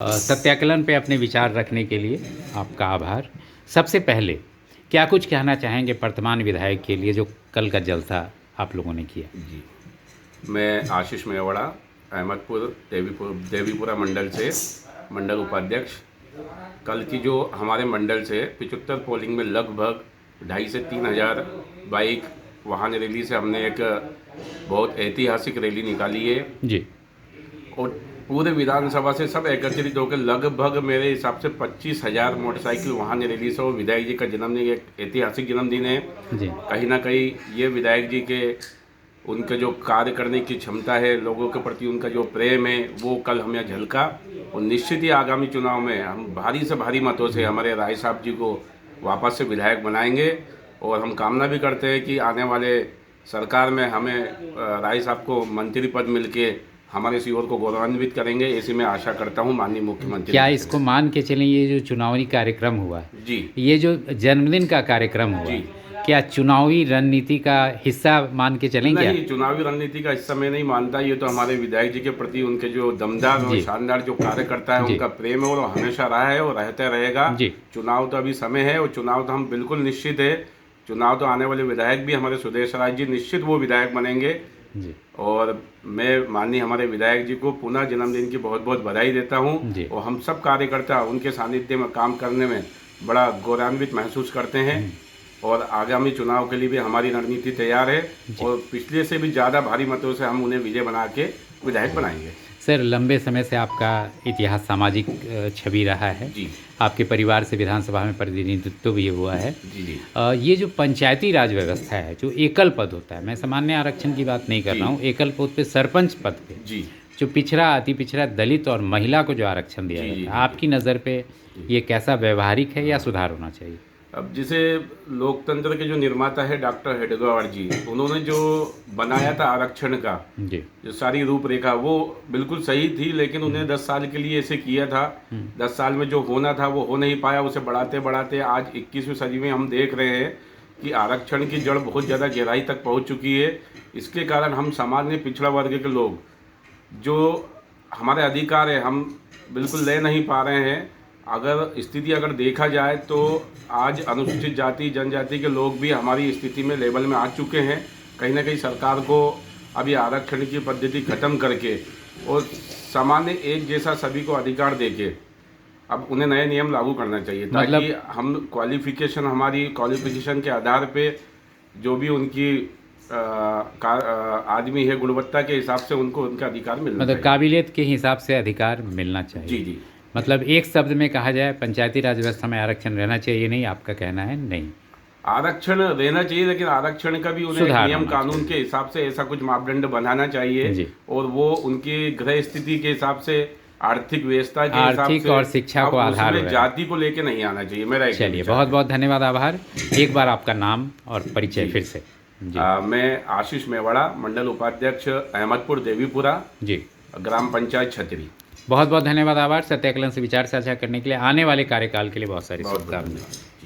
सत्याकलन पे अपने विचार रखने के लिए आपका आभार। सबसे पहले क्या कुछ कहना चाहेंगे वर्तमान विधायक के लिए जो कल का जलसा आप लोगों ने किया? जी, मैं आशीष मेवाड़ा, अहमदपुर देवीपुरा मंडल से मंडल उपाध्यक्ष। कल की जो हमारे मंडल से 75 पोलिंग में लगभग 2,500 से 3,000 बाइक वाहन रैली से हमने एक बहुत ऐतिहासिक रैली निकाली है जी। और पूरे विधानसभा से सब एकत्रित होकर लगभग मेरे हिसाब से 25,000 मोटरसाइकिल वाहन रैली से। और विधायक जी का जन्मदिन एक ऐतिहासिक जन्मदिन है जी। कहीं ना कहीं ये विधायक जी के उनके जो कार्य करने की क्षमता है, लोगों के प्रति उनका जो प्रेम है, वो कल हमें झलका। और निश्चित ही आगामी चुनाव में हम भारी से भारी मतों से हमारे राय साहब जी को वापस से विधायक बनाएंगे। और हम कामना भी करते हैं कि आने वाले सरकार में हमें राय साहब को मंत्री पद मिलके हमारे सीओर को गौरवान्वित करेंगे, ऐसी मैं आशा करता हूं माननीय मुख्यमंत्री। क्या इसको मान के चलें ये जो चुनावी कार्यक्रम हुआ जी, ये जो जन्मदिन का कार्यक्रम हुआ जी, क्या चुनावी रणनीति का हिस्सा मान के चलेंगे? नहीं, चुनावी रणनीति का हिस्सा मैं नहीं मानता। ये तो हमारे विधायक जी के प्रति उनके जो दमदार और शानदार जो कार्यकर्ता है उनका प्रेम है और हमेशा रहा है और रहता रहेगा। चुनाव तो अभी समय है और चुनाव तो हम बिल्कुल निश्चित है, चुनाव तो आने वाले विधायक भी हमारे सुदेश राज जी निश्चित वो विधायक बनेंगे जी। और मैं माननीय हमारे विधायक जी को पुनः जन्मदिन की बहुत बहुत बधाई देता हूं। और हम सब कार्यकर्ता उनके सानिध्य में काम करने में बड़ा गौरवान्वित महसूस करते हैं और आगामी चुनाव के लिए भी हमारी रणनीति तैयार है और पिछले से भी ज़्यादा भारी मतों से हम उन्हें विजय बना के विधायक बनाएंगे। सर, लंबे समय से आपका इतिहास सामाजिक छवि रहा है जी। आपके परिवार से विधानसभा में प्रतिनिधित्व भी हुआ है। जी जी। ये जो पंचायती राज व्यवस्था है, जो एकल पद होता है, मैं सामान्य आरक्षण की बात नहीं कर रहा हूँ, एकल पद पे सरपंच पद पे जी, जो पिछड़ा, अति पिछड़ा, दलित और महिला को जो आरक्षण दिया जाता है, आपकी नज़र पे ये कैसा व्यवहारिक है या सुधार होना चाहिए? अब जिसे लोकतंत्र के जो निर्माता है डॉक्टर हेडगेवार जी, उन्होंने जो बनाया था आरक्षण का जी, जो सारी रूपरेखा वो बिल्कुल सही थी, लेकिन उन्हें 10 साल के लिए ऐसे किया था। 10 साल में जो होना था वो हो नहीं पाया। उसे बढ़ाते बढ़ाते आज 21वीं सदी में हम देख रहे हैं कि आरक्षण की जड़ बहुत ज़्यादा गहराई तक पहुंच चुकी है। इसके कारण हम समाज में पिछड़ा वर्ग के लोग जो हमारे अधिकार है हम बिल्कुल ले नहीं पा रहे हैं। अगर स्थिति अगर देखा जाए तो आज अनुसूचित जाति जनजाति के लोग भी हमारी स्थिति में लेवल में आ चुके हैं। कहीं ना कहीं सरकार को अभी आरक्षण की पद्धति खत्म करके और सामान्य एक जैसा सभी को अधिकार देके अब उन्हें नए नियम लागू करना चाहिए ताकि हम हमारी क्वालिफिकेशन के आधार पे जो भी उनकी आदमी है गुणवत्ता के हिसाब से उनको उनका अधिकार मिलना चाहिए। काबिलियत के हिसाब से अधिकार मिलना चाहिए। जी जी। मतलब एक शब्द में कहा जाए पंचायती राज व्यवस्था में आरक्षण रहना चाहिए, नहीं आपका कहना है? नहीं, आरक्षण रहना चाहिए, लेकिन आरक्षण का भी उन्हें नियम कानून के हिसाब से ऐसा कुछ मापदंड बनाना चाहिए और वो उनकी गृह स्थिति के हिसाब से, आर्थिक व्यवस्था के हिसाब से और शिक्षा को आधार जाति को लेके नहीं आना चाहिए मेरा। चलिए, बहुत बहुत धन्यवाद, आभार। एक बार आपका नाम और परिचय फिर से। मैं आशीष मेवाड़ा, मंडल उपाध्यक्ष, अहमदपुर देवीपुरा जी, ग्राम पंचायत छतरी। बहुत बहुत धन्यवाद, आभार। सत्याकलन से विचार साझा करने के लिए, आने वाले कार्यकाल के लिए बहुत सारी शुभकामनाएं।